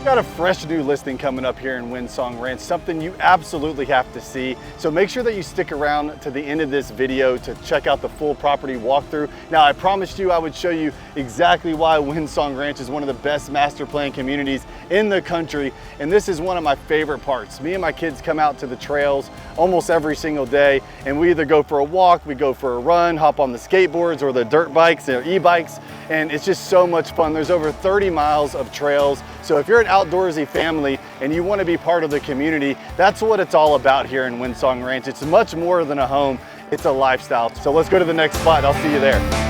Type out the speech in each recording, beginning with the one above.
got a fresh new listing coming up here in Windsong Ranch, something you absolutely have to see. So make sure that you stick around to the end of this video to check out the full property walkthrough. Now, I promised you I would show you exactly why Windsong Ranch is one of the best master plan communities in the country. And this is one of my favorite parts. Me and my kids come out to the trails almost every single day, and we either go for a walk, we go for a run, hop on the skateboards or the dirt bikes or e-bikes, and it's just so much fun. There's over 30 miles of trails. So if you're an outdoorsy family and you want to be part of the community, that's what it's all about here in Windsong Ranch. It's much more than a home, it's a lifestyle. So let's go to the next spot. I'll see you there.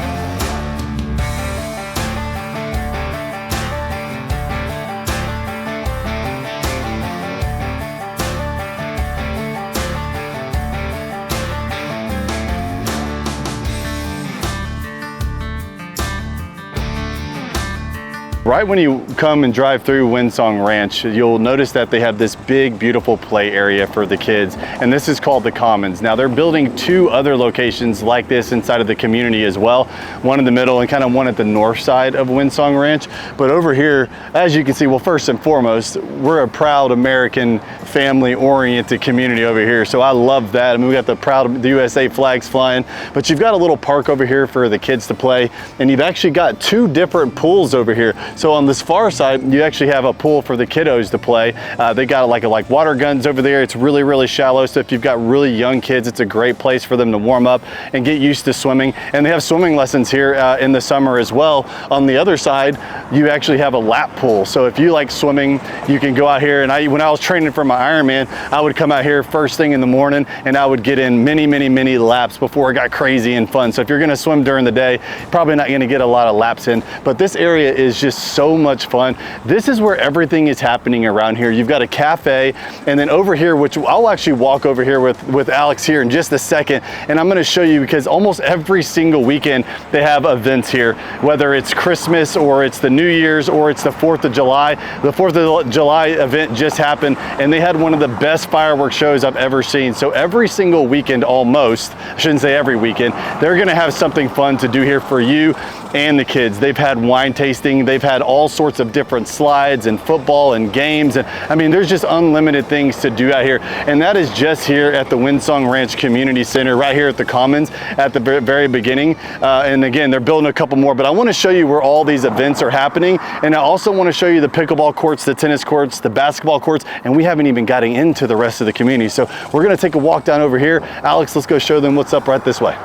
Right when you come and drive through Windsong Ranch, you'll notice that they have this big, beautiful play area for the kids, and this is called the Commons. Now, they're building two other locations like this inside of the community as well, one in the middle and kind of one at the north side of Windsong Ranch. But over here, as you can see, well, first and foremost, we're a proud American, family-oriented community over here, so I love that. I mean, we got the USA flags flying, but you've got a little park over here for the kids to play, and you've actually got two different pools over here. So on this far side, you actually have a pool for the kiddos to play. They got like water guns over there. It's really, really shallow. So if you've got really young kids, it's a great place for them to warm up and get used to swimming. And they have swimming lessons here in the summer as well. On the other side, you actually have a lap pool. So if you like swimming, you can go out here. And when I was training for my Ironman, I would come out here first thing in the morning and I would get in many laps before it got crazy and fun. So if you're gonna swim during the day, probably not gonna get a lot of laps in, but this area is just so much fun. This is where everything is happening around here. You've got a cafe, and then over here, which I'll actually walk over here with Alex here in just a second, and I'm going to show you because almost every single weekend they have events here, whether it's Christmas or it's the New Year's or it's the 4th of July. The 4th of July event just happened, and they had one of the best fireworks shows I've ever seen. So every single weekend, almost, I shouldn't say every weekend, they're going to have something fun to do here for you and the kids. They've had wine tasting, they've had all sorts of different slides and football and games, and I mean, there's just unlimited things to do out here, and that is just here at the Windsong Ranch Community Center, right here at the Commons at the very beginning. And again, they're building a couple more, but I want to show you where all these events are happening, and I also want to show you the pickleball courts, the tennis courts, the basketball courts, and we haven't even gotten into the rest of the community. So we're going to take a walk down over here. Alex, let's go show them what's up right this way.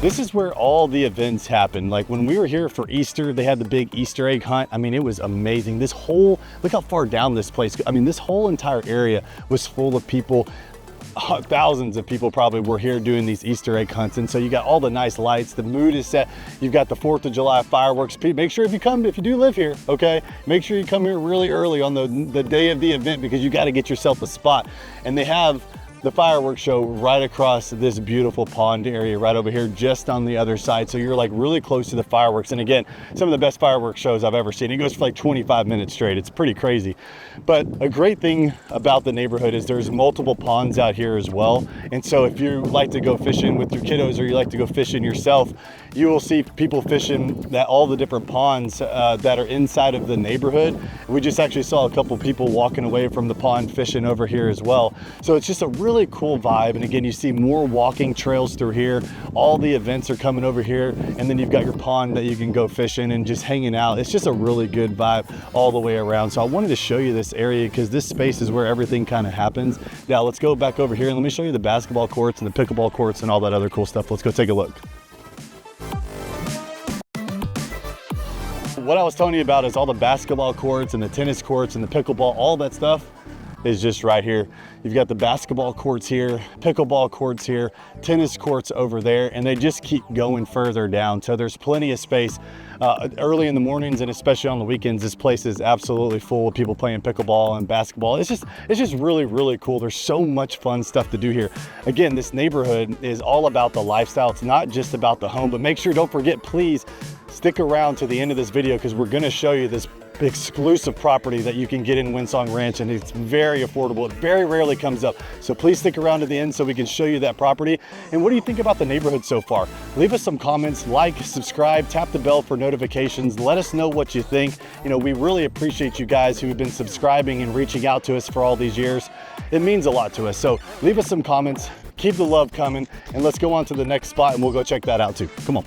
This is where all the events happen. Like when we were here for Easter, they had the big Easter egg hunt. I mean, it was amazing. This whole, look how far down this place, I mean, this whole entire area was full of people. Thousands of people probably were here doing these Easter egg hunts. And so you got all the nice lights, the mood is set. You've got the 4th of July fireworks. Make sure if you do live here, okay, make sure you come here really early on the day of the event, because you got to get yourself a spot. And they have the fireworks show right across this beautiful pond area right over here, just on the other side. So you're like really close to the fireworks. And again, some of the best fireworks shows I've ever seen. It goes for like 25 minutes straight. It's pretty crazy. But a great thing about the neighborhood is there's multiple ponds out here as well. And so if you like to go fishing with your kiddos, or you like to go fishing yourself, you will see people fishing all the different ponds that are inside of the neighborhood. We just actually saw a couple people walking away from the pond fishing over here as well. So it's just a really cool vibe. And again, you see more walking trails through here. All the events are coming over here, and then you've got your pond that you can go fishing and just hanging out. It's just a really good vibe all the way around. So I wanted to show you this area because this space is where everything kind of happens. Now let's go back over here and let me show you the basketball courts and the pickleball courts and all that other cool stuff. Let's go take a look. What I was telling you about is all the basketball courts and the tennis courts and the pickleball, all that stuff is just right here. You've got the basketball courts here, pickleball courts here, tennis courts over there, and they just keep going further down. So there's plenty of space. Early in the mornings and especially on the weekends, this place is absolutely full of people playing pickleball and basketball. It's just really, really cool. There's so much fun stuff to do here. Again, this neighborhood is all about the lifestyle. It's not just about the home, but make sure, don't forget, please stick around to the end of this video, because we're gonna show you this exclusive property that you can get in Windsong Ranch, and it's very affordable. It very rarely comes up. So please stick around to the end so we can show you that property. And what do you think about the neighborhood so far? Leave us some comments, like, subscribe, tap the bell for notifications. Let us know what you think. You know, we really appreciate you guys who have been subscribing and reaching out to us for all these years. It means a lot to us. So leave us some comments, keep the love coming, and let's go on to the next spot and we'll go check that out too. Come on.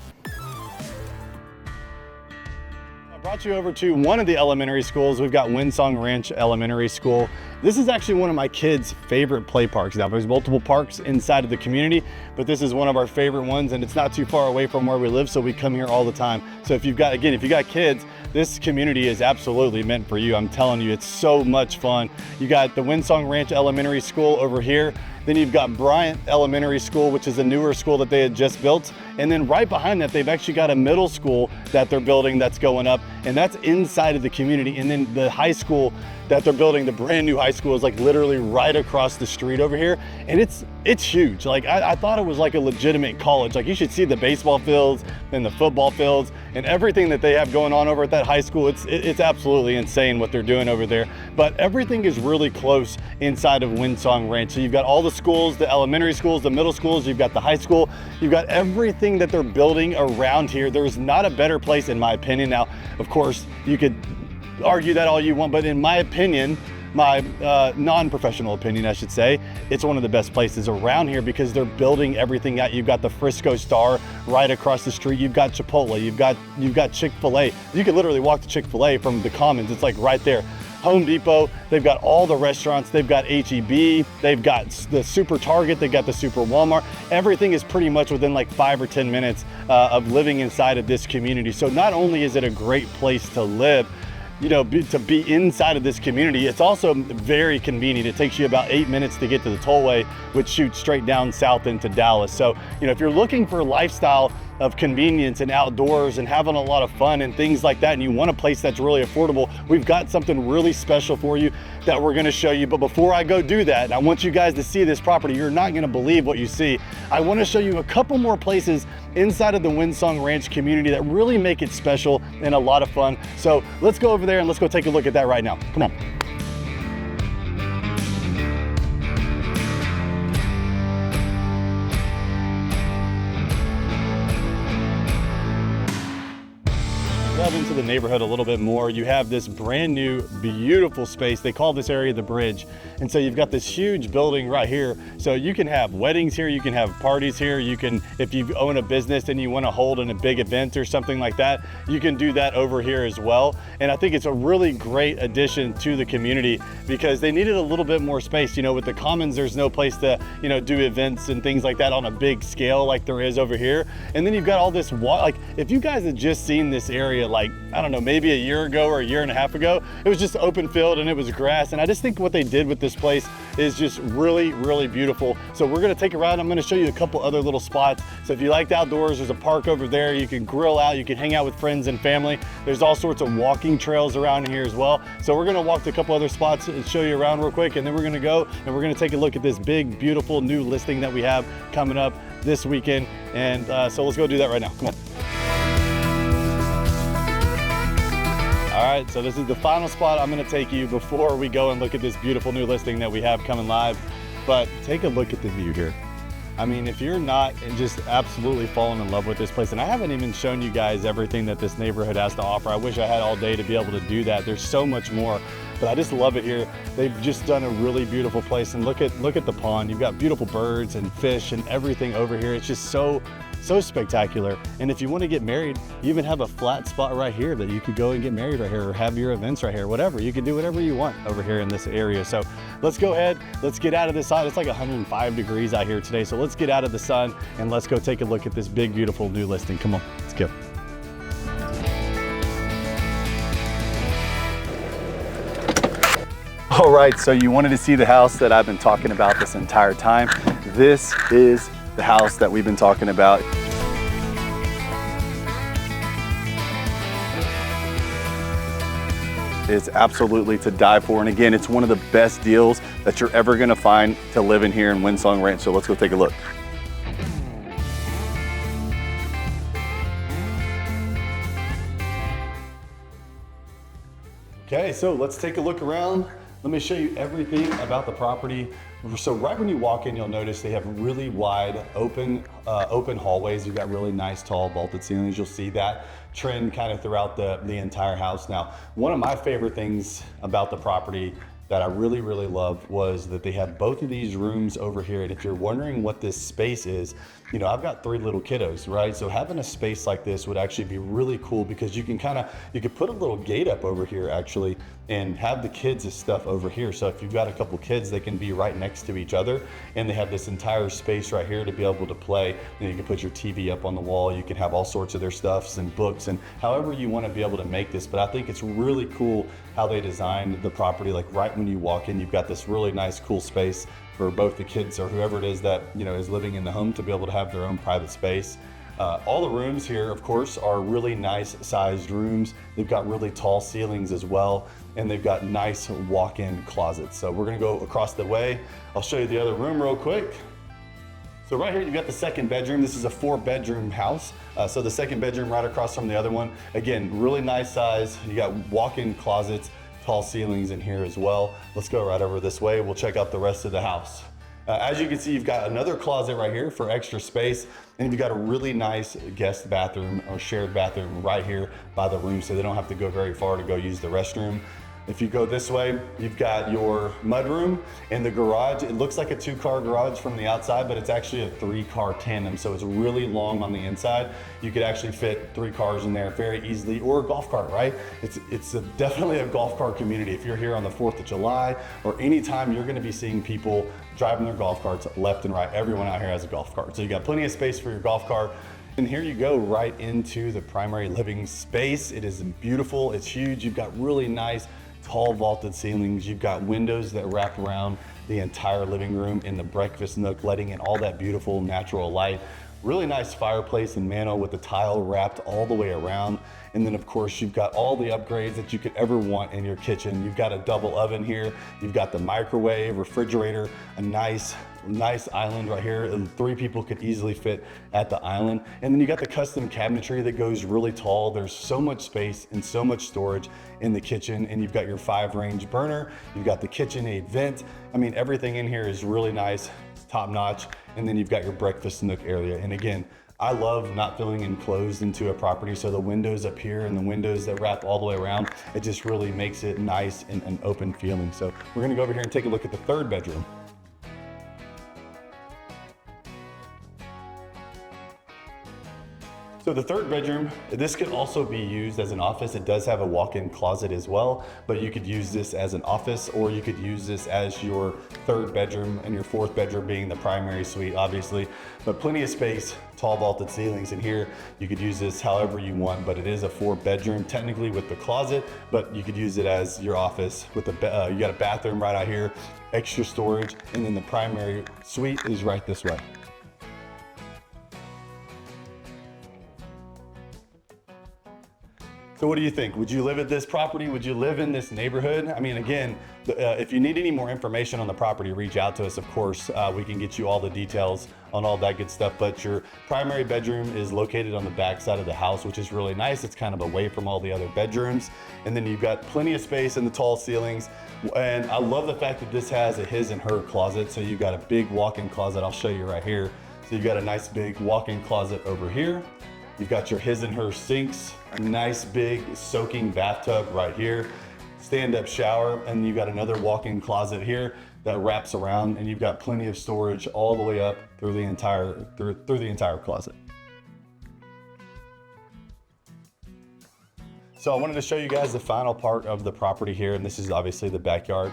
Brought you over to one of the elementary schools. We've got Windsong Ranch Elementary School. This is actually one of my kids' favorite play parks. Now, there's multiple parks inside of the community, but this is one of our favorite ones, and it's not too far away from where we live, so we come here all the time. So if you've got kids, this community is absolutely meant for you. I'm telling you, it's so much fun. You got the Windsong Ranch Elementary School over here. Then you've got Bryant Elementary School, which is a newer school that they had just built. And then right behind that, they've actually got a middle school that they're building that's going up, and that's inside of the community. And then the high school that they're building, the brand new high school, is like literally right across the street over here. And it's huge. Like I thought it was like a legitimate college. Like you should see the baseball fields and the football fields and everything that they have going on over at that high school. It's absolutely insane what they're doing over there. But everything is really close inside of Windsong Ranch. So you've got all the schools, the elementary schools, the middle schools, you've got the high school, you've got everything that they're building around here. There's not a better place in my opinion. Now, of course, you could argue that all you want, but in my opinion, my non-professional opinion, I should say, it's one of the best places around here because they're building everything out. You've got the Frisco Star right across the street. You've got Chipotle. You've got Chick-fil-A. You could literally walk to Chick-fil-A from the Commons. It's like right there. Home Depot. They've got all the restaurants. They've got H-E-B. They've got the Super Target. They've got the Super Walmart. Everything is pretty much within like 5 or 10 minutes of living inside of this community. So not only is it a great place to live, you know, to be inside of this community, it's also very convenient. It takes you about 8 minutes to get to the tollway, which shoots straight down south into Dallas. So, you know, if you're looking for a lifestyle of convenience and outdoors and having a lot of fun and things like that, and you want a place that's really affordable, we've got something really special for you that we're gonna show you. But before I go do that, I want you guys to see this property. You're not gonna believe what you see. I wanna show you a couple more places inside of the Windsong Ranch community that really make it special and a lot of fun. So let's go over there and let's go take a look at that right now. Come on. Delve into the neighborhood a little bit more. You have this brand new, beautiful space. They call this area the Bridge. And so you've got this huge building right here. So you can have weddings here, you can have parties here. You can, if you own a business and you want to hold in a big event or something like that, you can do that over here as well. And I think it's a really great addition to the community because they needed a little bit more space. You know, with the Commons, there's no place to, you know, do events and things like that on a big scale like there is over here. And then you've got all this, like if you guys had just seen this area, like, I don't know, maybe a year ago or a year and a half ago, it was just open field and it was grass. And I just think what they did with this place is just really, really beautiful. So we're gonna take a ride. I'm gonna show you a couple other little spots. So if you like the outdoors, there's a park over there. You can grill out, you can hang out with friends and family. There's all sorts of walking trails around here as well. So we're gonna walk to a couple other spots and show you around real quick. And then we're gonna go and we're gonna take a look at this big, beautiful new listing that we have coming up this weekend. And so let's go do that right now. Come on. All right, so this is the final spot I'm gonna take you before we go and look at this beautiful new listing that we have coming live. But take a look at the view here. I mean, if you're not and just absolutely falling in love with this place, and I haven't even shown you guys everything that this neighborhood has to offer. I wish I had all day to be able to do that. There's so much more, but I just love it here. They've just done a really beautiful place, and look at the pond. You've got beautiful birds and fish and everything over here. It's just so spectacular. And if you want to get married, you even have a flat spot right here that you could go and get married right here or have your events right here, whatever. You can do whatever you want over here in this area. So let's go ahead, let's get out of the sun. It's like 105 degrees out here today. So let's get out of the sun and let's go take a look at this big, beautiful new listing. Come on, let's go. All right, so you wanted to see the house that I've been talking about this entire time. This is the house that we've been talking about. It's absolutely to die for. And again, it's one of the best deals that you're ever gonna find to live in here in Windsong Ranch. So let's go take a look. Okay, so let's take a look around. Let me show you everything about the property. So right when you walk in, you'll notice they have really wide open hallways. You've got really nice tall vaulted ceilings. You'll see that trend kind of throughout the entire house. Now, one of my favorite things about the property that I really, really loved was that they have both of these rooms over here. And if you're wondering what this space is, you know, I've got 3 little kiddos, right? So having a space like this would actually be really cool because you can you could put a little gate up over here actually and have the kids' stuff over here. So if you've got a couple kids, they can be right next to each other and they have this entire space right here to be able to play. You can put your TV up on the wall. You can have all sorts of their stuffs and books and however you want to be able to make this. But I think it's really cool how they designed the property. Like right when you walk in, you've got this really nice, cool space for both the kids or whoever it is that, you know, is living in the home to be able to have their own private space. All the rooms here, of course, are really nice sized rooms. They've got really tall ceilings as well, and they've got nice walk-in closets. So we're gonna go across the way. I'll show you the other room real quick. So right here, you've got the second bedroom. This is a 4-bedroom house. So the second bedroom right across from the other one. Again, really nice size. You got walk-in closets, tall ceilings in here as well. Let's go right over this way. We'll check out the rest of the house. As you can see, you've got another closet right here for extra space, and you've got a really nice guest bathroom or shared bathroom right here by the room, so they don't have to go very far to go use the restroom. If you go this way, you've got your mudroom and the garage. It looks like a 2-car garage from the outside, but it's actually a 3-car tandem. So it's really long on the inside. You could actually fit 3 cars in there very easily, or a golf cart, right? It's definitely a golf cart community. If you're here on the 4th of July or anytime, you're gonna be seeing people driving their golf carts left and right. Everyone out here has a golf cart. So you got plenty of space for your golf cart. And here you go right into the primary living space. It is beautiful, it's huge. You've got really nice, tall vaulted ceilings. You've got windows that wrap around the entire living room in the breakfast nook, letting in all that beautiful natural light. Really nice fireplace and mantel with the tile wrapped all the way around. And then of course, you've got all the upgrades that you could ever want in your kitchen. You've got a double oven here. You've got the microwave, refrigerator, a nice island right here. And 3 people could easily fit at the island. And then you got the custom cabinetry that goes really tall. There's so much space and so much storage in the kitchen. And you've got your 5-range burner. You've got the KitchenAid vent. I mean, everything in here is really nice, top notch. And then you've got your breakfast nook area. And again, I love not feeling enclosed into a property. So the windows up here and the windows that wrap all the way around, it just really makes it nice and an open feeling. So we're gonna go over here and take a look at the 3rd bedroom. So the 3rd bedroom, this could also be used as an office. It does have a walk-in closet as well, but you could use this as an office, or you could use this as your 3rd bedroom and your 4th bedroom being the primary suite, obviously. But plenty of space, tall vaulted ceilings in here. You could use this however you want, but it is a 4-bedroom technically with the closet, but you could use it as your office with a, you got a bathroom right out here, extra storage, and then the primary suite is right this way. So what do you think? Would you live at this property? Would you live in this neighborhood? I mean, again, if you need any more information on the property, reach out to us, of course. We can get you all the details on all that good stuff. But your primary bedroom is located on the back side of the house, which is really nice. It's kind of away from all the other bedrooms. And then you've got plenty of space in the tall ceilings. And I love the fact that this has a his and her closet. So you've got a big walk-in closet. I'll show you right here. So you've got a nice big walk-in closet over here. You've got your his and her sinks, a nice big soaking bathtub right here, stand-up shower, and you've got another walk-in closet here that wraps around, and you've got plenty of storage all the way up through the entire closet. So I wanted to show you guys the final part of the property here, and this is obviously the backyard.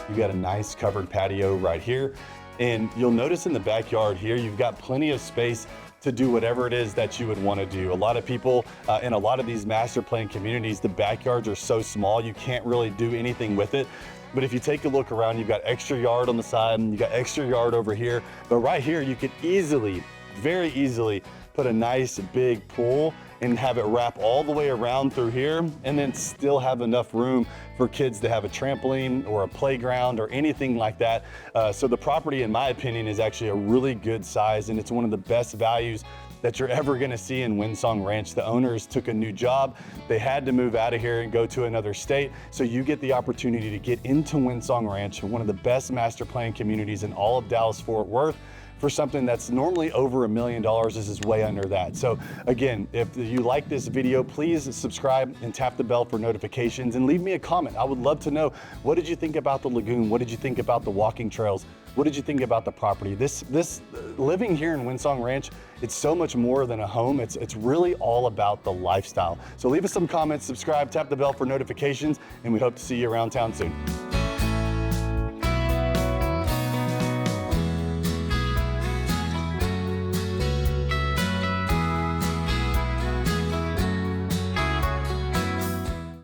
You got a nice covered patio right here. And you'll notice in the backyard here, you've got plenty of space to do whatever it is that you would want to do. A lot of people in a lot of these master plan communities, the backyards are so small, you can't really do anything with it. But if you take a look around, you've got extra yard on the side and you got extra yard over here. But right here, you could easily, very easily put a nice big pool and have it wrap all the way around through here, and then still have enough room for kids to have a trampoline or a playground or anything like that. So the property, in my opinion, is actually a really good size, and it's one of the best values that you're ever gonna see in Windsong Ranch. The owners took a new job. They had to move out of here and go to another state. So you get the opportunity to get into Windsong Ranch, one of the best master plan communities in all of Dallas-Fort Worth, for something that's normally over $1 million. This is way under that. So again, if you like this video, please subscribe and tap the bell for notifications and leave me a comment. I would love to know, what did you think about the lagoon? What did you think about the walking trails? What did you think about the property? This living here in Windsong Ranch, it's so much more than a home. It's really all about the lifestyle. So leave us some comments, subscribe, tap the bell for notifications, and we hope to see you around town soon.